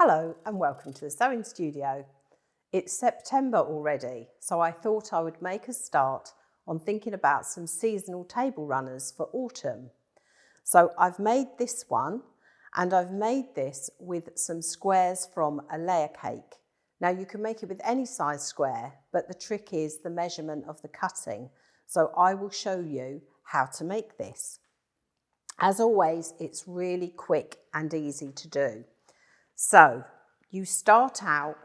Hello and welcome to the Sewing Studio. It's September already, so I thought I would make a start on thinking about some seasonal table runners for autumn. So I've made this one, and I've made this with some squares from a layer cake. Now you can make it with any size square, but the trick is the measurement of the cutting. So I will show you how to make this. As always, it's really quick and easy to do. So you start out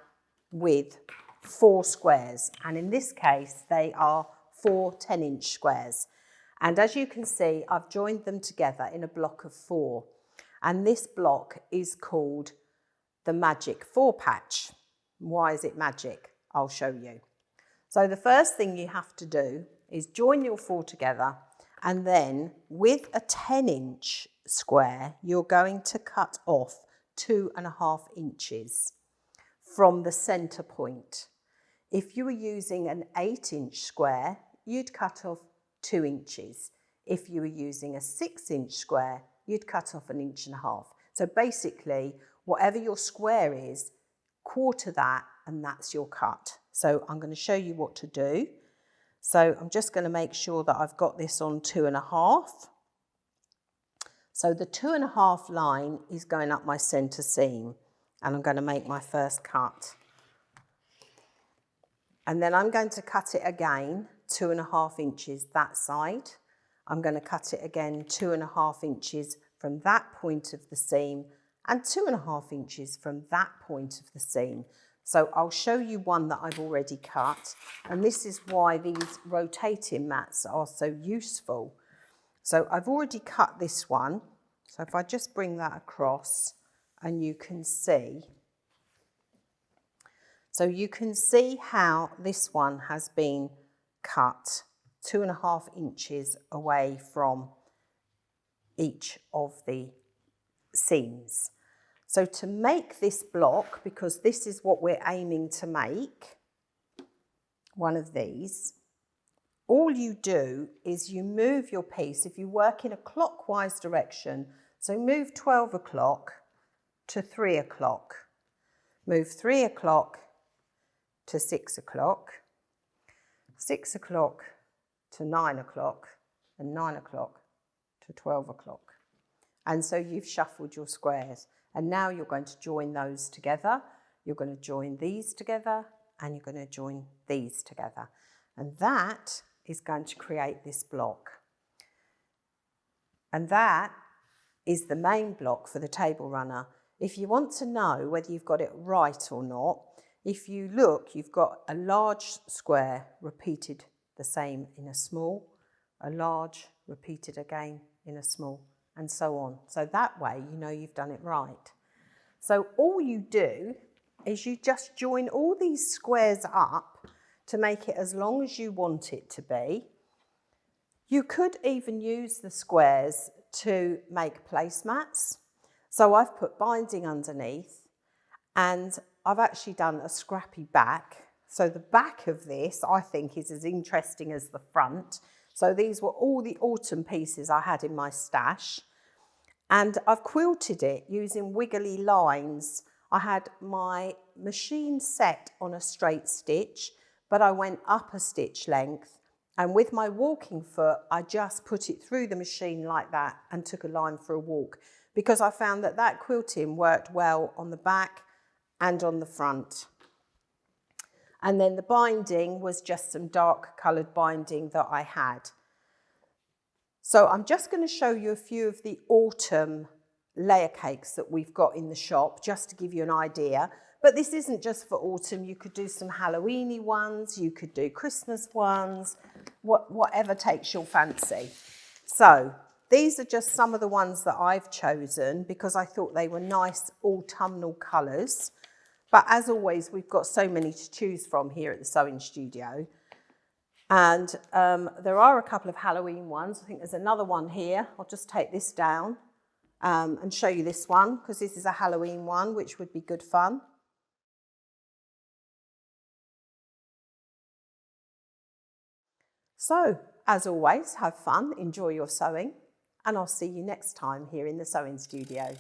with 4 squares, and in this case they are 4 10-inch squares. And as you can see, I've joined them together in a block of 4, and this block is called the Magic 4 patch. Why is it magic? I'll show you. So the first thing you have to do is join your 4 together, and then with a 10-inch square you're going to cut off 2.5 inches from the center point. If you were using an 8-inch square, you'd cut off 2 inches. If you were using a 6-inch square, you'd cut off 1.5 inches. So basically, whatever your square is, quarter that, and that's your cut. So I'm going to show you what to do. So I'm just going to make sure that I've got this on 2.5. So the 2.5 line is going up my centre seam, and I'm going to make my first cut. And then I'm going to cut it again 2.5 inches that side. I'm going to cut it again 2.5 inches from that point of the seam and 2.5 inches from that point of the seam. So I'll show you one that I've already cut, and this is why these rotating mats are so useful. So I've already cut this one. So if I just bring that across, and you can see. So you can see how this one has been cut 2.5 inches away from each of the seams. So to make this block, because this is what we're aiming to make, one of these, all you do is you move your piece. If you work in a clockwise direction, so move 12 o'clock to 3 o'clock, move 3 o'clock to 6 o'clock, 6 o'clock to 9 o'clock, and 9 o'clock to 12 o'clock. And so you've shuffled your squares, and now you're going to join those together. You're going to join these together, and you're going to join these together. And that is going to create this block. And that is the main block for the table runner. If you want to know whether you've got it right or not, if you look, you've got a large square repeated the same in a small, a large repeated again in a small, and so on. So that way you know you've done it right. So all you do is you just join all these squares up to make it as long as you want it to be. You could even use the squares to make placemats. So I've put binding underneath, and I've actually done a scrappy back. So the back of this, I think, is as interesting as the front. So these were all the autumn pieces I had in my stash. And I've quilted it using wiggly lines. I had my machine set on a straight stitch, but I went up a stitch length, and with my walking foot I just put it through the machine like that and took a line for a walk, because I found that that quilting worked well on the back and on the front. And then the binding was just some dark coloured binding that I had. So I'm just going to show you a few of the autumn layer cakes that we've got in the shop, just to give you an idea. But this isn't just for autumn. You could do some Halloweeny ones, you could do Christmas ones, whatever takes your fancy. So these are just some of the ones that I've chosen because I thought they were nice autumnal colours. But as always, we've got so many to choose from here at the Sewing Studio. And there are a couple of Halloween ones. I think there's another one here. I'll just take this down and show you this one, because this is a Halloween one, which would be good fun. So, as always, have fun, enjoy your sewing, and I'll see you next time here in the Sewing Studio.